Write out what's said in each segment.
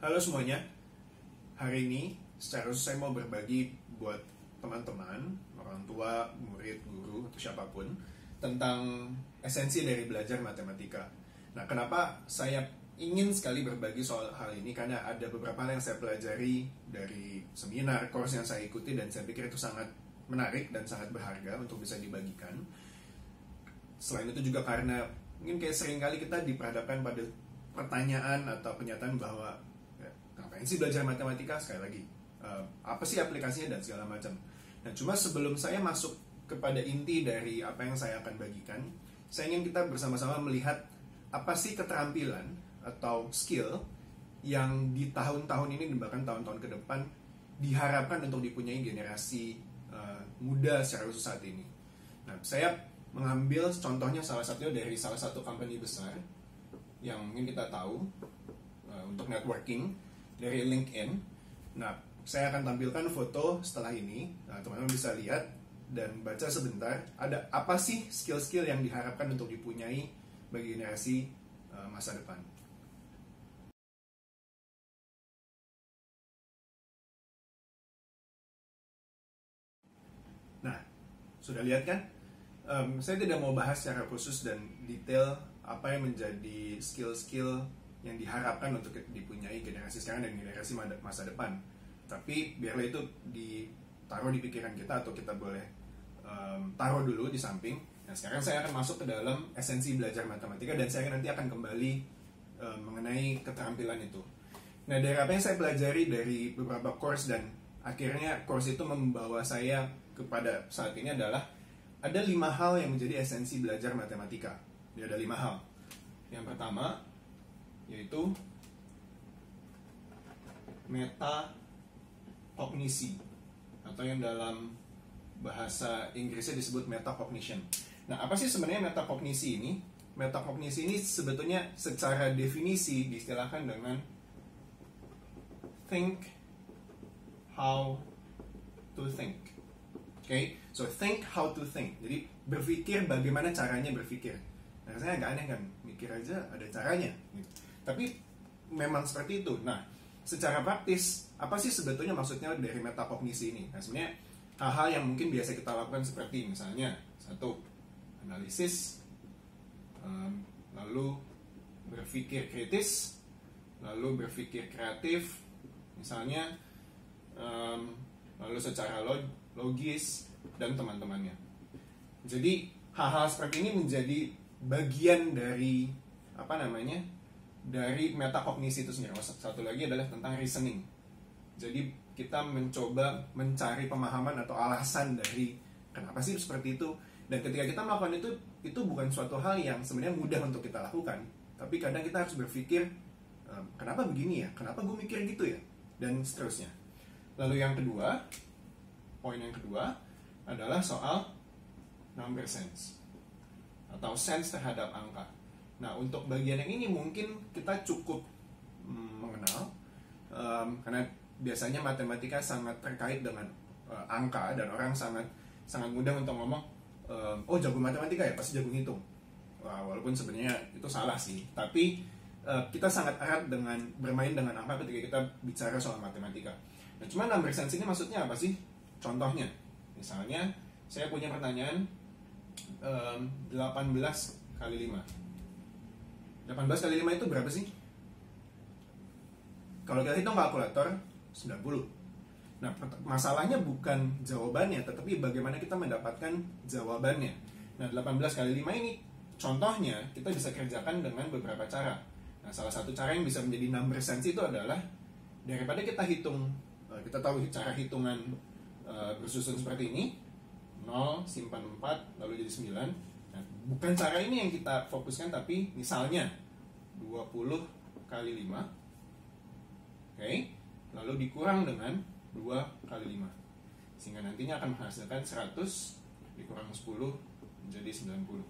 Halo semuanya, hari ini secara khusus saya mau berbagi buat teman-teman, orang tua, murid, guru, atau siapapun tentang esensi dari belajar matematika. Nah, kenapa saya ingin sekali berbagi soal hal ini? Karena ada beberapa hal yang saya pelajari dari seminar, course yang saya ikuti, dan saya pikir itu sangat menarik dan sangat berharga untuk bisa dibagikan. Selain itu juga karena mungkin kayak seringkali kita diperhadapkan pada pertanyaan atau kenyataan bahwa ngapain sih belajar matematika, sekali lagi apa sih aplikasinya dan segala macam. Nah, cuma sebelum saya masuk kepada inti dari apa yang saya akan bagikan, saya ingin kita bersama-sama melihat apa sih keterampilan atau skill yang di tahun-tahun ini dan bahkan tahun-tahun ke depan diharapkan untuk dipunyai generasi muda secara khusus saat ini. Nah, saya mengambil contohnya salah satunya dari salah satu company besar yang mungkin kita tahu untuk networking dari LinkedIn. Nah, saya akan tampilkan foto setelah ini. Nah, teman-teman bisa lihat dan baca sebentar ada apa sih skill-skill yang diharapkan untuk dipunyai bagi generasi masa depan. Nah, sudah lihat kan? Saya tidak mau bahas secara khusus dan detail apa yang menjadi skill-skill yang diharapkan untuk dipunyai generasi sekarang dan generasi masa depan. Tapi biarlah itu ditaruh di pikiran kita atau kita boleh taruh dulu di samping. Nah, sekarang saya akan masuk ke dalam esensi belajar matematika dan saya nanti akan kembali mengenai keterampilan itu. Nah, dari apa yang saya pelajari dari beberapa course dan akhirnya course itu membawa saya kepada saat ini adalah ada 5 hal yang menjadi esensi belajar matematika. Jadi ada 5 hal. Yang pertama yaitu metakognisi atau yang dalam bahasa Inggrisnya disebut metacognition. Nah, apa sih sebenarnya metakognisi ini? Metakognisi ini sebetulnya secara definisi diistilahkan dengan think how to think. Okay, so think how to think. Jadi berpikir bagaimana caranya berpikir. Nah, saya agak aneh kan, mikir aja ada caranya. Tapi memang seperti itu. Nah, secara praktis, apa sih sebetulnya maksudnya dari metakognisi ini? Nah, sebenarnya hal-hal yang mungkin biasa kita lakukan seperti misalnya, satu, analisis, lalu berpikir kritis, lalu berpikir kreatif, misalnya, lalu secara logis, dan teman-temannya. Jadi, hal-hal seperti ini menjadi bagian dari dari metakognisi itu sendiri. Satu lagi adalah tentang reasoning. Jadi kita mencoba mencari pemahaman atau alasan dari kenapa sih seperti itu. Dan ketika kita melakukan itu bukan suatu hal yang sebenarnya mudah untuk kita lakukan. Tapi kadang kita harus berpikir, kenapa begini ya? Kenapa gue mikir gitu ya? Dan seterusnya. Lalu poin yang kedua adalah soal number sense atau sense terhadap angka. Nah, untuk bagian yang ini mungkin kita cukup mengenal karena biasanya matematika sangat terkait dengan angka dan orang sangat mudah untuk ngomong, oh jago matematika ya pasti jago ngitung. Walaupun sebenarnya itu salah sih, tapi kita sangat erat dengan bermain dengan angka ketika kita bicara soal matematika. Nah, cuma number sense ini maksudnya apa sih? Contohnya, misalnya saya punya pertanyaan 18 kali 5. 18 kali 5 itu berapa sih? Kalau kita hitung kalkulator, 90. Nah, masalahnya bukan jawabannya, tetapi bagaimana kita mendapatkan jawabannya. Nah, 18 kali 5 ini contohnya kita bisa kerjakan dengan beberapa cara. Nah, salah satu cara yang bisa menjadi number sense itu adalah daripada kita hitung, kita tahu cara hitungan bersusun seperti ini, 0, simpan 4, lalu jadi 9. Nah, bukan cara ini yang kita fokuskan, tapi misalnya 20 kali 5, okay, lalu dikurang dengan 2 kali 5, sehingga nantinya akan menghasilkan 100 dikurang 10 menjadi 90.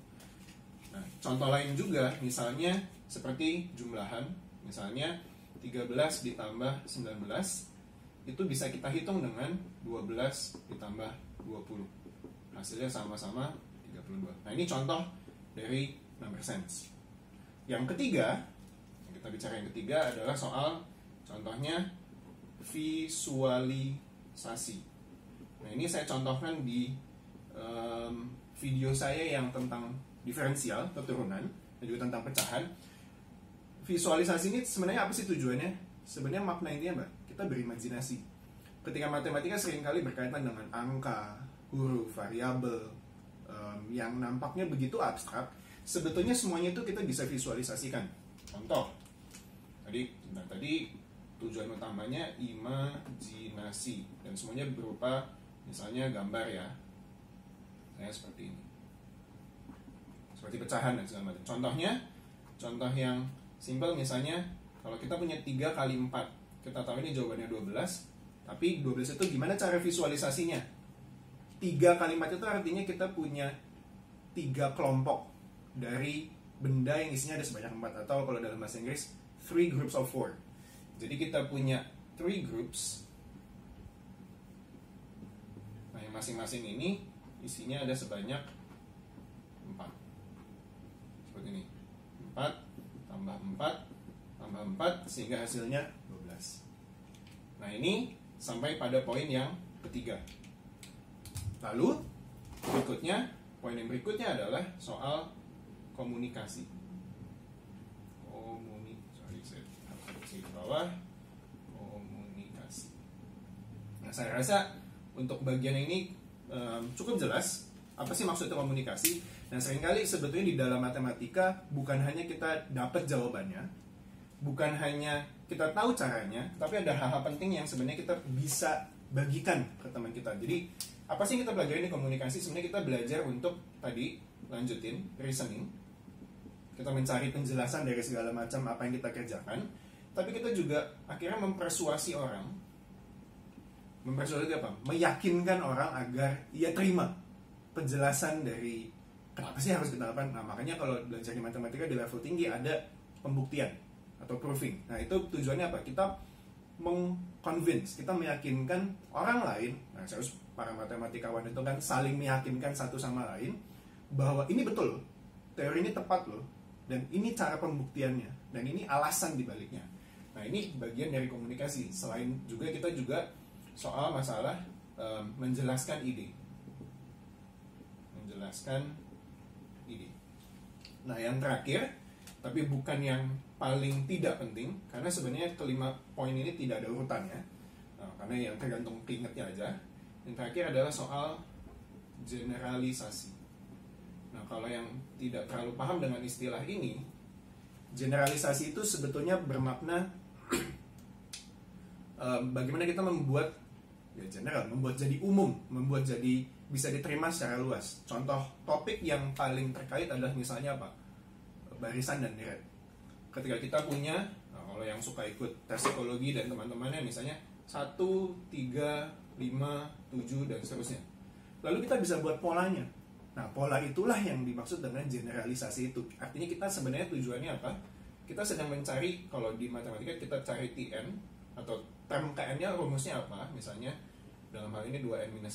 Nah, contoh lain juga, misalnya seperti jumlahan, misalnya 13 ditambah 19, itu bisa kita hitung dengan 12 ditambah 20. Hasilnya sama-sama 32. Nah, ini contoh dari number sense. Yang ketiga, kita bicara yang ketiga adalah soal Contohnya visualisasi. Nah, ini saya contohkan di video saya yang tentang diferensial, keturunan, dan juga tentang pecahan. Visualisasi ini sebenarnya apa sih tujuannya? Sebenarnya makna intinya Mbak, kita berimajinasi. Ketika matematika seringkali berkaitan dengan angka, huruf, variabel, yang nampaknya begitu abstrak, sebetulnya semuanya itu kita bisa visualisasikan. Contoh, tadi tujuan utamanya imajinasi, dan semuanya berupa misalnya gambar ya, kayak seperti ini, seperti pecahan dan segala macam. Contoh yang simpel misalnya, kalau kita punya 3 kali 4, kita tahu ini jawabannya 12, tapi 12 itu gimana cara visualisasinya? 3 kalimat itu artinya kita punya 3 kelompok dari benda yang isinya ada sebanyak 4, atau kalau dalam bahasa Inggris 3 groups of 4. Jadi kita punya 3 groups. Nah, yang masing-masing ini isinya ada sebanyak 4. Seperti ini. 4 tambah 4 tambah 4 sehingga hasilnya 12. Nah, ini sampai pada poin yang ketiga. Lalu poin yang berikutnya adalah soal komunikasi. Komunikasi. Nah, saya rasa untuk bagian ini cukup jelas apa sih maksudnya komunikasi. Nah, seringkali sebetulnya di dalam matematika bukan hanya kita dapat jawabannya, bukan hanya kita tahu caranya, tapi ada hal-hal penting yang sebenarnya kita bisa bagikan ke teman kita. Jadi apa sih yang kita pelajari di komunikasi? Sebenarnya kita belajar untuk tadi lanjutin reasoning, kita mencari penjelasan dari segala macam apa yang kita kerjakan, tapi kita juga akhirnya mempersuasi orang. Mempersuasi apa? Meyakinkan orang agar ia terima penjelasan dari kenapa sih harus kita lakukan. Nah, makanya kalau belajar di matematika di level tinggi ada pembuktian atau proving. Nah, itu tujuannya apa? Kita meng-convince, kita meyakinkan orang lain. Nah, harus para matematikawan itu kan saling meyakinkan satu sama lain bahwa ini betul, teori ini tepat loh, dan ini cara pembuktiannya, dan ini alasan dibaliknya. Nah, ini bagian dari komunikasi. Selain juga kita juga soal masalah menjelaskan ide. Nah, yang terakhir, tapi bukan yang paling tidak penting, karena sebenarnya kelima poin ini tidak ada urutannya, karena yang tergantung keingetnya aja. Yang terakhir adalah soal generalisasi. Nah, kalau yang tidak terlalu paham dengan istilah ini, generalisasi itu sebetulnya bermakna bagaimana kita membuat general, membuat jadi umum, membuat jadi bisa diterima secara luas. Contoh topik yang paling terkait adalah misalnya apa? Barisan dan deret. Ketika kita punya, kalau yang suka ikut tes psikologi dan teman-temannya misalnya 1, 3, 5, 7 dan seterusnya. Lalu kita bisa buat polanya. Nah, pola itulah yang dimaksud dengan generalisasi itu. Artinya kita sebenarnya tujuannya apa? Kita sedang mencari, kalau di matematika kita cari Tn atau term Kn-nya rumusnya apa? Misalnya dalam hal ini 2n-1.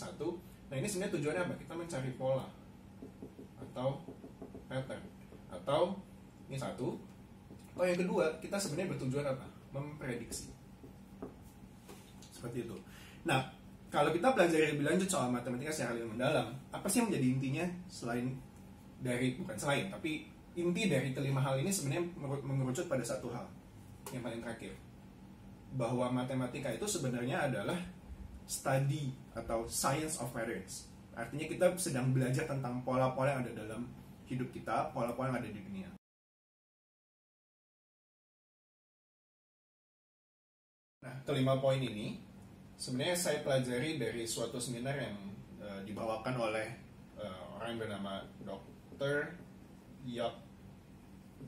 Nah, ini sebenarnya tujuannya apa? Kita mencari pola atau pattern. Atau ini satu. Atau yang kedua, kita sebenarnya bertujuan apa? Memprediksi. Seperti itu. Nah, kalau kita belajar lebih lanjut soal matematika secara lebih mendalam, apa sih yang menjadi intinya tapi inti dari kelima hal ini sebenarnya mengerucut pada satu hal yang paling terakhir, bahwa matematika itu sebenarnya adalah study atau science of patterns. Artinya kita sedang belajar tentang pola-pola yang ada dalam hidup kita, pola-pola yang ada di dunia. Nah, kelima poin ini sebenarnya saya pelajari dari suatu seminar yang dibawakan oleh orang yang bernama Dr. Jaap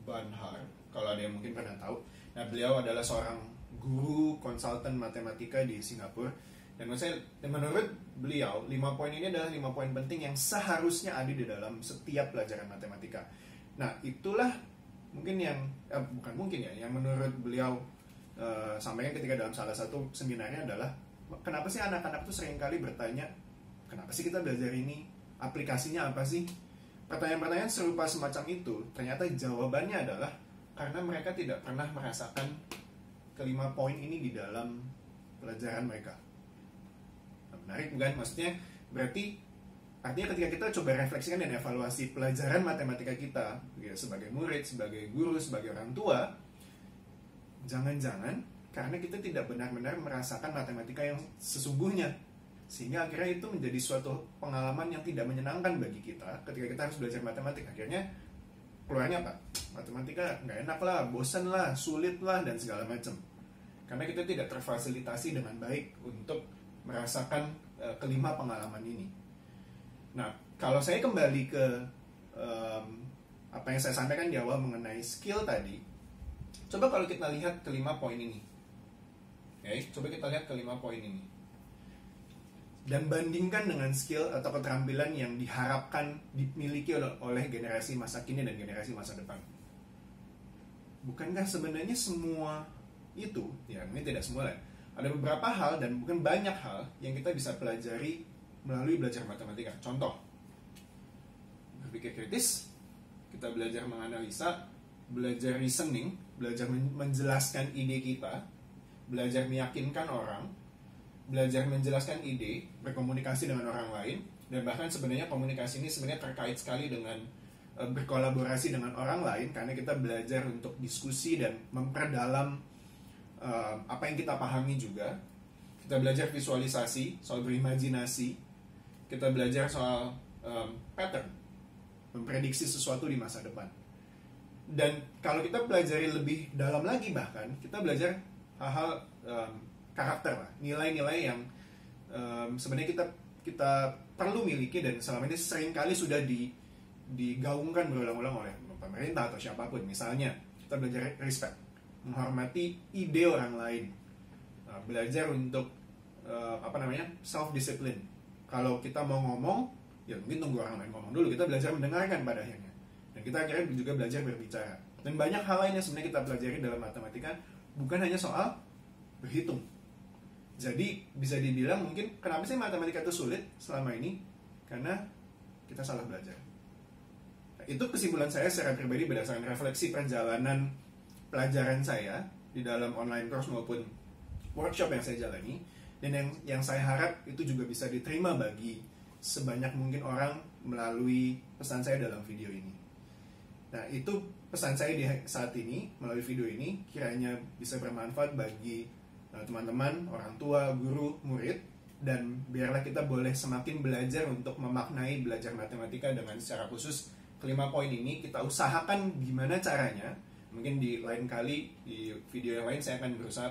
van Haar, kalau ada yang mungkin pernah tahu. Nah, beliau adalah seorang guru konsultan matematika di Singapura. Dan menurut beliau, 5 poin ini adalah 5 poin penting yang seharusnya ada di dalam setiap pelajaran matematika. Nah, itulah mungkin yang menurut beliau sampaikan ketika dalam salah satu seminarnya adalah kenapa sih anak-anak itu seringkali bertanya, kenapa sih kita belajar ini? Aplikasinya apa sih? Pertanyaan-pertanyaan serupa semacam itu, ternyata jawabannya adalah karena mereka tidak pernah merasakan kelima poin ini di dalam pelajaran mereka. Nah, menarik bukan? Maksudnya berarti artinya ketika kita coba refleksikan dan evaluasi pelajaran matematika kita ya, sebagai murid, sebagai guru, sebagai orang tua, jangan-jangan karena kita tidak benar-benar merasakan matematika yang sesungguhnya, sehingga akhirnya itu menjadi suatu pengalaman yang tidak menyenangkan bagi kita ketika kita harus belajar matematika. Akhirnya keluarnya apa? Matematika nggak enak lah, bosan lah, sulit lah, dan segala macam. Karena kita tidak terfasilitasi dengan baik untuk merasakan kelima pengalaman ini. Nah, kalau saya kembali ke apa yang saya sampaikan di awal mengenai skill tadi, coba kalau kita lihat kelima poin ini. Coba kita lihat kelima poin ini. Dan bandingkan dengan skill atau keterampilan yang diharapkan dimiliki oleh generasi masa kini dan generasi masa depan. Bukankah sebenarnya semua itu, ya ini tidak semua lah, ada beberapa hal dan bukan banyak hal yang kita bisa pelajari melalui belajar matematika. Contoh, berpikir kritis, kita belajar menganalisa, belajar reasoning, belajar menjelaskan ide kita, belajar meyakinkan orang, belajar menjelaskan ide, berkomunikasi dengan orang lain, dan bahkan sebenarnya komunikasi ini sebenarnya terkait sekali dengan berkolaborasi dengan orang lain, karena kita belajar untuk diskusi dan memperdalam apa yang kita pahami juga. Kita belajar visualisasi, soal berimajinasi, kita belajar soal pattern, memprediksi sesuatu di masa depan. Dan kalau kita pelajari lebih dalam lagi, bahkan kita belajar hal-hal karakter lah, nilai-nilai yang sebenarnya kita perlu miliki dan selama ini seringkali sudah digaungkan berulang-ulang oleh pemerintah atau siapapun. Misalnya kita belajar respect, menghormati ide orang lain, belajar untuk self discipline. Kalau kita mau ngomong, ya mungkin tunggu orang lain ngomong dulu. Kita belajar mendengarkan pada akhirnya, dan kita akhirnya juga belajar berbicara. Dan banyak hal lain yang sebenarnya kita pelajari dalam matematika, bukan hanya soal berhitung. Jadi bisa dibilang mungkin kenapa sih matematika itu sulit selama ini? Karena kita salah belajar. Nah, itu kesimpulan saya secara pribadi berdasarkan refleksi perjalanan pelajaran saya di dalam online course maupun workshop yang saya jalani, dan yang saya harap itu juga bisa diterima bagi sebanyak mungkin orang melalui pesan saya dalam video ini. Nah, itu pesan saya di saat ini melalui video ini, kiranya bisa bermanfaat bagi teman-teman, orang tua, guru, murid, dan biarlah kita boleh semakin belajar untuk memaknai belajar matematika dengan secara khusus kelima poin ini. Kita usahakan gimana caranya. Mungkin di lain kali, di video yang lain saya akan berusaha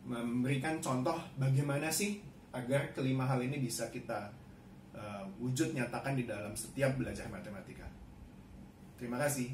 memberikan contoh bagaimana sih agar kelima hal ini bisa kita wujud nyatakan di dalam setiap belajar matematika. Terima kasih.